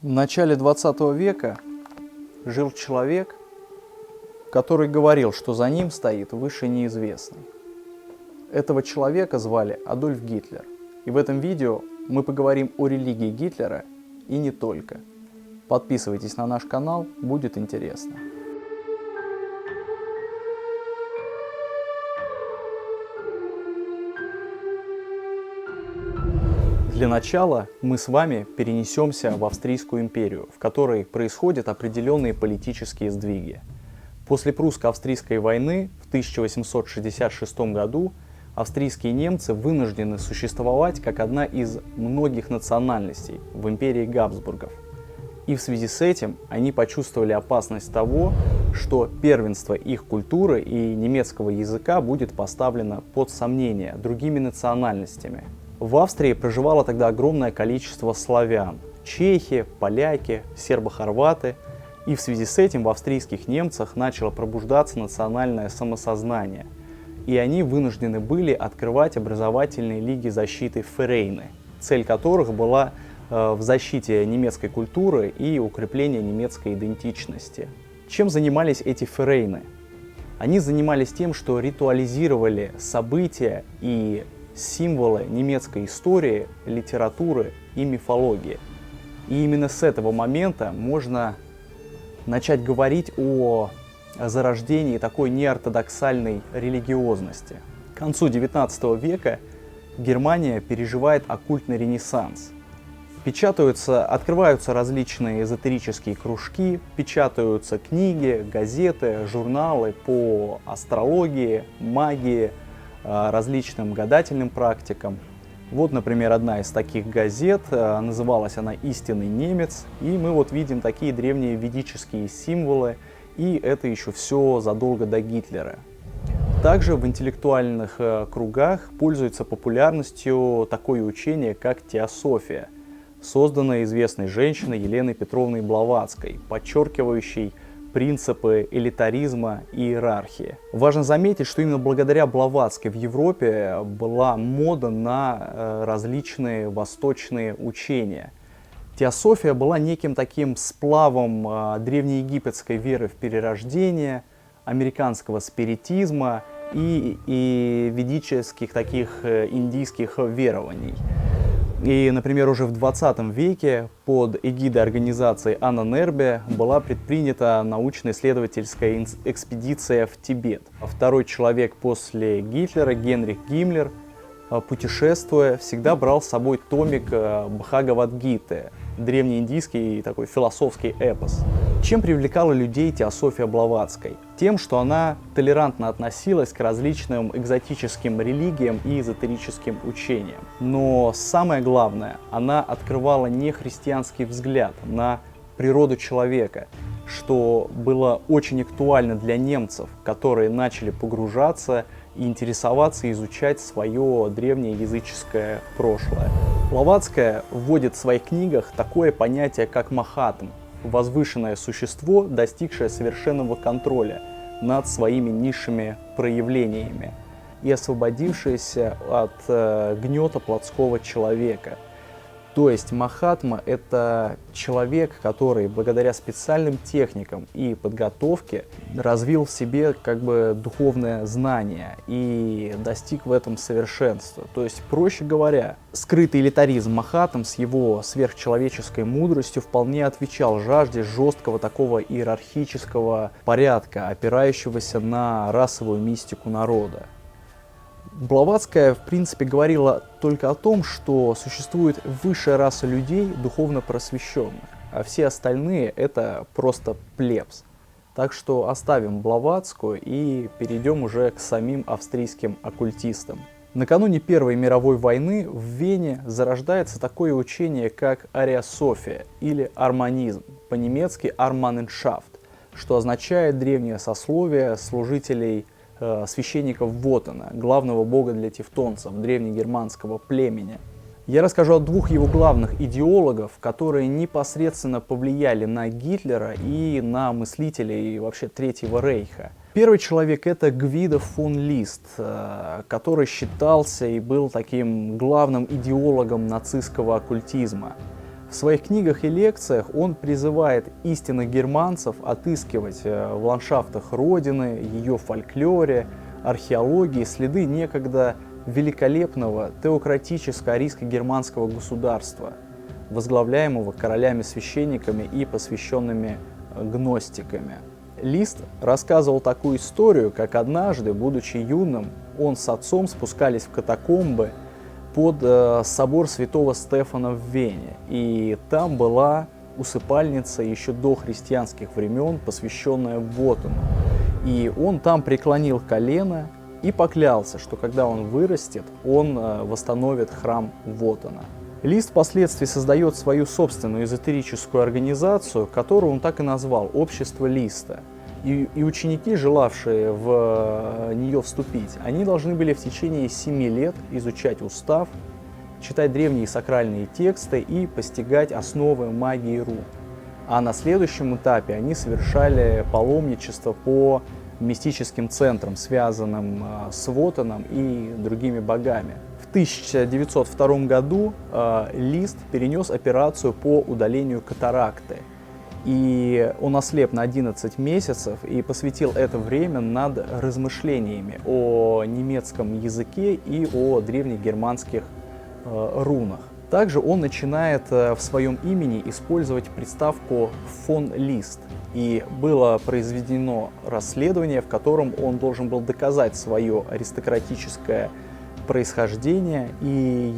В начале 20 века жил человек, который говорил, что за ним стоит выше неизвестный. Этого человека звали Адольф Гитлер. И в этом видео мы поговорим о религии Гитлера и не только. Подписывайтесь на наш канал, будет интересно. Для начала мы с вами перенесемся в Австрийскую империю, в которой происходят определенные политические сдвиги. После прусско-австрийской войны в 1866 году австрийские немцы вынуждены существовать как одна из многих национальностей в империи Габсбургов. И в связи с этим они почувствовали опасность того, что первенство их культуры и немецкого языка будет поставлено под сомнение другими национальностями. В Австрии проживало тогда огромное количество славян – чехи, поляки, сербо-хорваты. И в связи с этим в австрийских немцах начало пробуждаться национальное самосознание. И они вынуждены были открывать образовательные лиги защиты «Ферейны», цель которых была в защите немецкой культуры и укреплении немецкой идентичности. Чем занимались эти «Ферейны»? Они занимались тем, что ритуализировали события и символы немецкой истории, литературы и мифологии. И именно с этого момента можно начать говорить о зарождении такой неортодоксальной религиозности. К концу XIX века Германия переживает оккультный ренессанс. Открываются различные эзотерические кружки, печатаются книги, газеты, журналы по астрологии, магии, различным гадательным практикам. Вот, например, одна из таких газет, называлась она «Истинный немец», и мы вот видим такие древние ведические символы, и это еще все задолго до Гитлера. Также в интеллектуальных кругах пользуется популярностью такое учение, как теософия, созданное известной женщиной Еленой Петровной Блаватской, подчеркивающей принципы элитаризма и иерархии. Важно заметить, что именно благодаря Блаватской в Европе была мода на различные восточные учения. Теософия была неким таким сплавом древнеегипетской веры в перерождение, американского спиритизма и ведических таких индийских верований. И, например, уже в 20 веке под эгидой организации Анна Нербе была предпринята научно-исследовательская экспедиция в Тибет. Второй человек после Гитлера, Генрих Гиммлер, путешествуя, всегда брал с собой томик Бхагавад-гиты, древнеиндийский такой философский эпос. Чем привлекала людей теософия Блаватской? Тем, что она толерантно относилась к различным экзотическим религиям и эзотерическим учениям. Но самое главное, она открывала нехристианский взгляд на природу человека, что было очень актуально для немцев, которые начали погружаться и интересоваться, изучать свое древнее языческое прошлое. Блаватская вводит в своих книгах такое понятие, как махатм, возвышенное существо, достигшее совершенного контроля над своими низшими проявлениями и освободившееся от гнета плотского человека. То есть Махатма – это человек, который благодаря специальным техникам и подготовке развил в себе духовное знание и достиг в этом совершенства. То есть, проще говоря, скрытый элитаризм Махатм с его сверхчеловеческой мудростью вполне отвечал жажде жесткого такого иерархического порядка, опирающегося на расовую мистику народа. Блаватская, в принципе, говорила только о том, что существует высшая раса людей, духовно просвещенных, а все остальные – это просто плебс. Так что оставим Блаватскую и перейдем уже к самим австрийским оккультистам. Накануне Первой мировой войны в Вене зарождается такое учение, как ариософия или арманизм, по-немецки «Арманеншафт», что означает древнее сословие служителей священников Вотана, главного бога для тевтонцев, древнегерманского племени. Я расскажу о двух его главных идеологов, которые непосредственно повлияли на Гитлера и на мыслителей вообще Третьего Рейха. Первый человек — это Гвидо фон Лист, который считался и был таким главным идеологом нацистского оккультизма. В В своих книгах и лекциях он призывает истинных германцев отыскивать в ландшафтах Родины, ее фольклоре, археологии следы некогда великолепного теократическо-арийско-германского государства, возглавляемого королями-священниками и посвященными гностиками. Лист рассказывал такую историю, как однажды, будучи юным, он с отцом спускались в катакомбы под собор святого Стефана в Вене, и там была усыпальница еще до христианских времен, посвященная Вотану. И он там преклонил колено и поклялся, что когда он вырастет, он восстановит храм Вотана. Лист впоследствии создает свою собственную эзотерическую организацию, которую он так и назвал «Общество Листа». И ученики, желавшие в нее вступить, они должны были в течение 7 лет изучать устав, читать древние сакральные тексты и постигать основы магии рун. А на следующем этапе они совершали паломничество по мистическим центрам, связанным с Вотаном и другими богами. В 1902 году Лист перенес операцию по удалению катаракты. И он ослеп на 11 месяцев и посвятил это время над размышлениями о немецком языке и о древних германских рунах. Также он начинает в своем имени использовать приставку «фон Лист». И было произведено расследование, в котором он должен был доказать свое аристократическое происхождение, и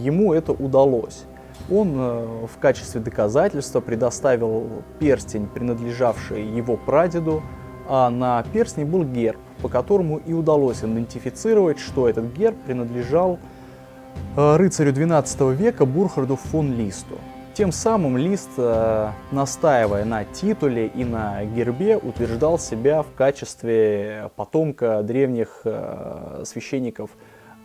ему это удалось. Он в качестве доказательства предоставил перстень, принадлежавший его прадеду, а на перстне был герб, по которому и удалось идентифицировать, что этот герб принадлежал рыцарю XII века Бурхарду фон Листу. Тем самым Лист, настаивая на титуле и на гербе, утверждал себя в качестве потомка древних священников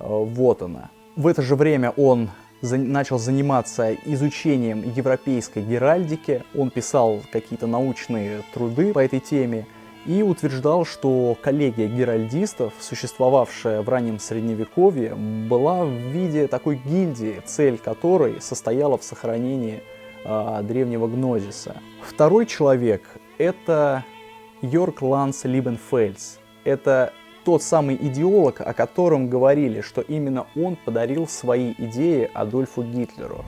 Вотана. В это же время он начал заниматься изучением европейской геральдики, он писал какие-то научные труды по этой теме и утверждал, что коллегия геральдистов, существовавшая в раннем Средневековье, была в виде такой гильдии, цель которой состояла в сохранении древнего гнозиса. Второй человек – это Йорк Ланс Либенфельс. Это тот самый идеолог, о котором говорили, что именно он подарил свои идеи Адольфу Гитлеру.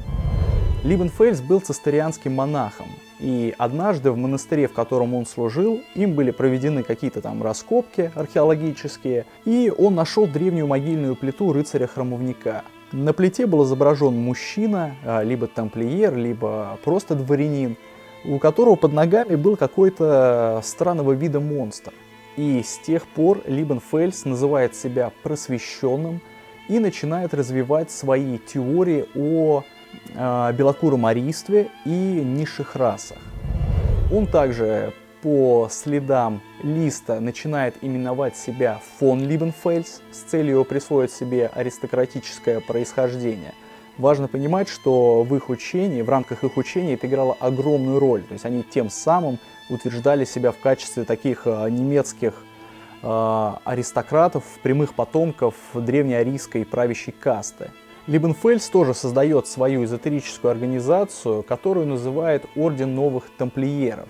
Либенфельс был цистерианским монахом, и однажды в монастыре, в котором он служил, им были проведены какие-то там раскопки археологические, и он нашел древнюю могильную плиту рыцаря-храмовника. На плите был изображен мужчина, либо тамплиер, либо просто дворянин, у которого под ногами был какой-то странного вида монстр. И с тех пор Либенфельс называет себя просвещенным и начинает развивать свои теории о белокуром арийстве и низших расах. Он также по следам Листа начинает именовать себя фон Либенфельс с целью присвоить себе аристократическое происхождение. Важно понимать, что в их учении, в рамках их учения это играло огромную роль. То есть они тем самым утверждали себя в качестве таких немецких аристократов, прямых потомков древнеарийской правящей касты. Либенфельс тоже создает свою эзотерическую организацию, которую называет Орден Новых Тамплиеров.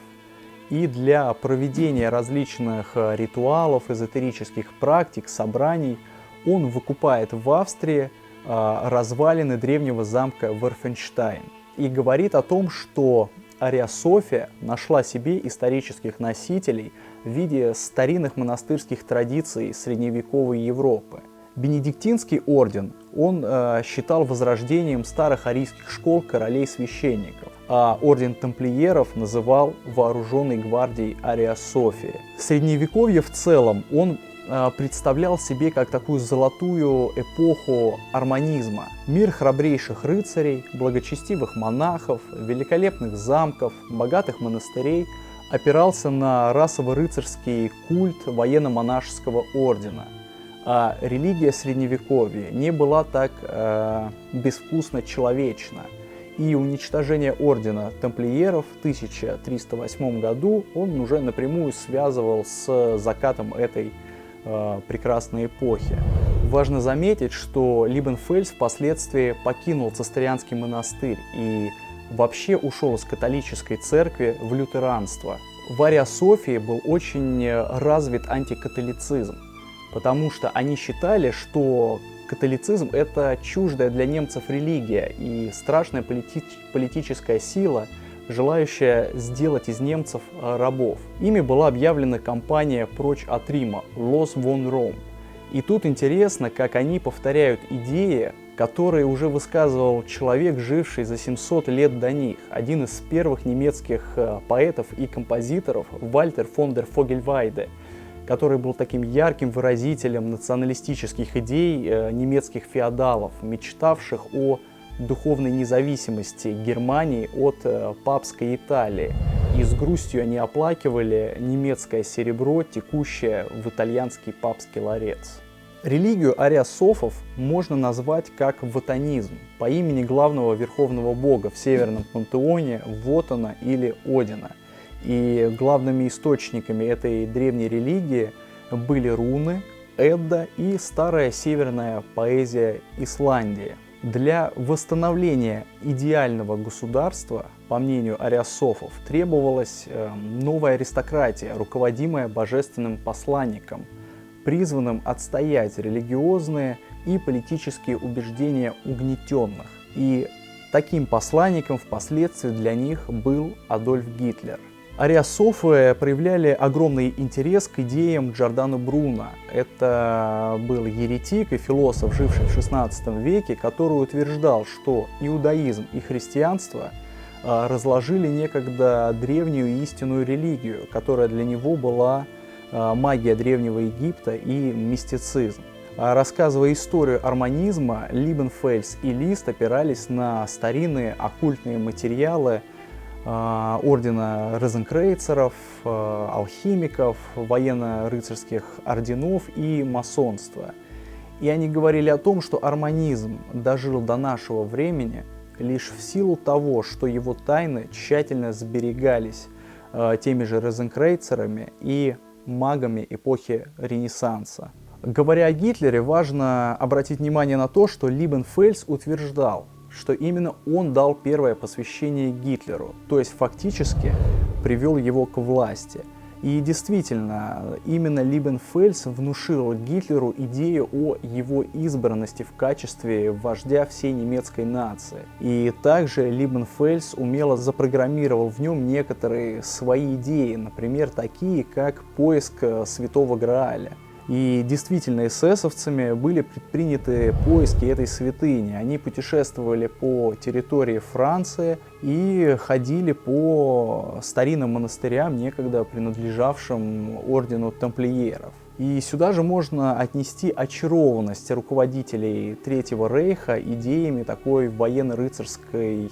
И для проведения различных ритуалов, эзотерических практик, собраний он выкупает в Австрии развалины древнего замка Верфенштайн и говорит о том, что Ариософия нашла себе исторических носителей в виде старинных монастырских традиций средневековой Европы. Бенедиктинский орден он считал возрождением старых арийских школ королей-священников, а орден тамплиеров называл вооруженной гвардией Ариософии. Средневековье в целом он представлял себе как такую золотую эпоху арманизма. Мир храбрейших рыцарей, благочестивых монахов, великолепных замков, богатых монастырей опирался на расово-рыцарский культ военно-монашеского ордена. А религия Средневековья не была так безвкусно человечна. И уничтожение ордена тамплиеров в 1308 году он уже напрямую связывал с закатом этой прекрасной эпохи. Важно заметить, что Либенфельс впоследствии покинул цистерианский монастырь и вообще ушел из католической церкви в лютеранство. В Ария Софии был очень развит антикатолицизм, потому что они считали, что католицизм – это чуждая для немцев религия и страшная политическая сила, желающая сделать из немцев рабов. Ими была объявлена кампания «Прочь от Рима» «Los von Rome». И тут интересно, как они повторяют идеи, которые уже высказывал человек, живший за 700 лет до них, один из первых немецких поэтов и композиторов Вальтер фон дер Фогельвайде, который был таким ярким выразителем националистических идей немецких феодалов, мечтавших о духовной независимости Германии от папской Италии. И с грустью они оплакивали немецкое серебро, текущее в итальянский папский ларец. Религию ариософов можно назвать как вотанизм, по имени главного верховного бога в северном пантеоне Вотана или Одина. И главными источниками этой древней религии были руны, Эдда и старая северная поэзия Исландии. Для восстановления идеального государства, по мнению ариософов, требовалась новая аристократия, руководимая божественным посланником, призванным отстоять религиозные и политические убеждения угнетенных. И таким посланником впоследствии для них был Адольф Гитлер. Ариософы проявляли огромный интерес к идеям Джордано Бруно. Это был еретик и философ, живший в XVI веке, который утверждал, что иудаизм и христианство разложили некогда древнюю истинную религию, которая для него была магия Древнего Египта и мистицизм. Рассказывая историю арманизма, Либенфельс и Лист опирались на старинные оккультные материалы ордена розенкрейцеров, алхимиков, военно-рыцарских орденов и масонства. И они говорили о том, что арманизм дожил до нашего времени лишь в силу того, что его тайны тщательно сберегались теми же розенкрейцерами и магами эпохи Ренессанса. Говоря о Гитлере, важно обратить внимание на то, что Либенфельс утверждал, что именно он дал первое посвящение Гитлеру, то есть фактически привел его к власти. И действительно, именно Либенфельс внушил Гитлеру идею о его избранности в качестве вождя всей немецкой нации. И также Либенфельс умело запрограммировал в нем некоторые свои идеи, например, такие как поиск Святого Грааля. И действительно, эсэсовцами были предприняты поиски этой святыни. Они путешествовали по территории Франции и ходили по старинным монастырям, некогда принадлежавшим ордену тамплиеров. И сюда же можно отнести очарованность руководителей Третьего Рейха идеями такой военно-рыцарской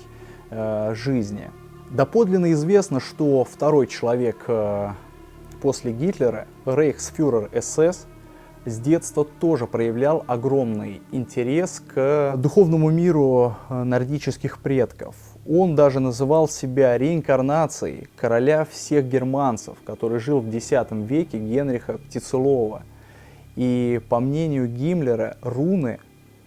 жизни. Доподлинно известно, что второй человек после Гитлера, рейхсфюрер СС, с детства тоже проявлял огромный интерес к духовному миру нордических предков. Он даже называл себя реинкарнацией короля всех германцев, который жил в X веке, Генриха Птицелова. И по мнению Гиммлера, руны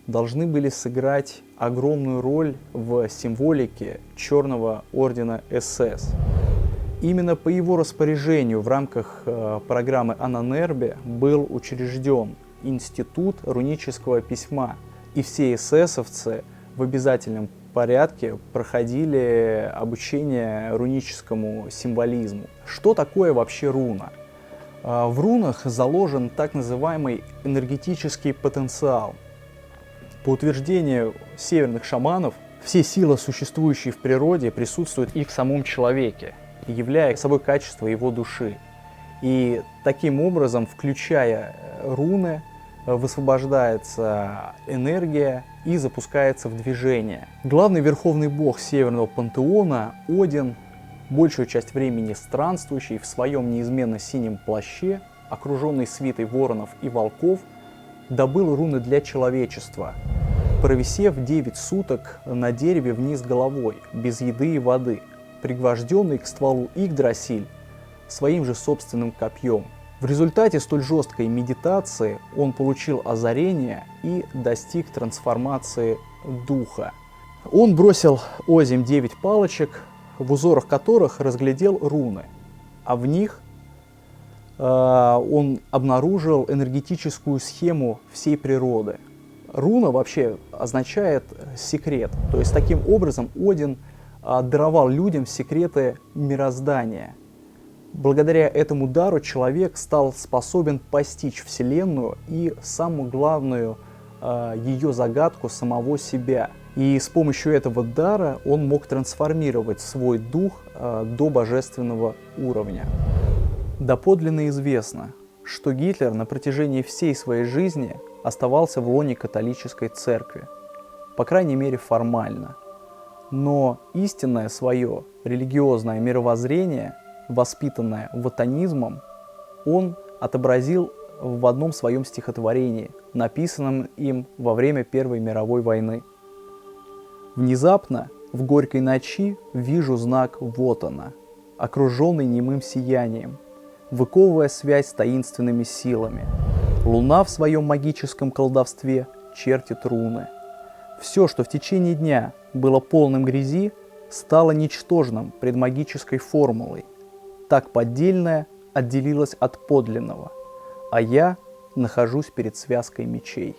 должны были сыграть огромную роль в символике Черного ордена СС. Именно по его распоряжению в рамках программы Ананербе был учрежден Институт рунического письма, и все эсэсовцы в обязательном порядке проходили обучение руническому символизму. Что такое вообще руна? В рунах заложен так называемый энергетический потенциал. По утверждению северных шаманов, все силы, существующие в природе, присутствуют и в самом человеке, являя собой качество его души. И таким образом, включая руны, высвобождается энергия и запускается в движение. Главный верховный бог северного пантеона, Один, большую часть времени странствующий в своем неизменно синем плаще, окруженный свитой воронов и волков, добыл руны для человечества, провисев 9 суток на дереве вниз головой, без еды и воды, пригвожденный к стволу Игдрасиль своим же собственным копьем. В результате столь жесткой медитации он получил озарение и достиг трансформации духа. Он бросил озимь 9 палочек, в узорах которых разглядел руны, а в них он обнаружил энергетическую схему всей природы. Руна вообще означает секрет, то есть таким образом Один даровал людям секреты мироздания. Благодаря этому дару человек стал способен постичь Вселенную и самую главную ее загадку самого себя. И с помощью этого дара он мог трансформировать свой дух до божественного уровня. Доподлинно известно, что Гитлер на протяжении всей своей жизни оставался в лоне католической церкви, по крайней мере формально. Но истинное свое религиозное мировоззрение, воспитанное ватанизмом, он отобразил в одном своем стихотворении, написанном им во время Первой мировой войны. «Внезапно в горькой ночи вижу знак, вот она, окруженный немым сиянием, выковывая связь с таинственными силами. Луна в своем магическом колдовстве чертит руны. Все, что в течение дня было полным грязи, стало ничтожным пред магической формулой. Так поддельное отделилось от подлинного, а я нахожусь перед связкой мечей».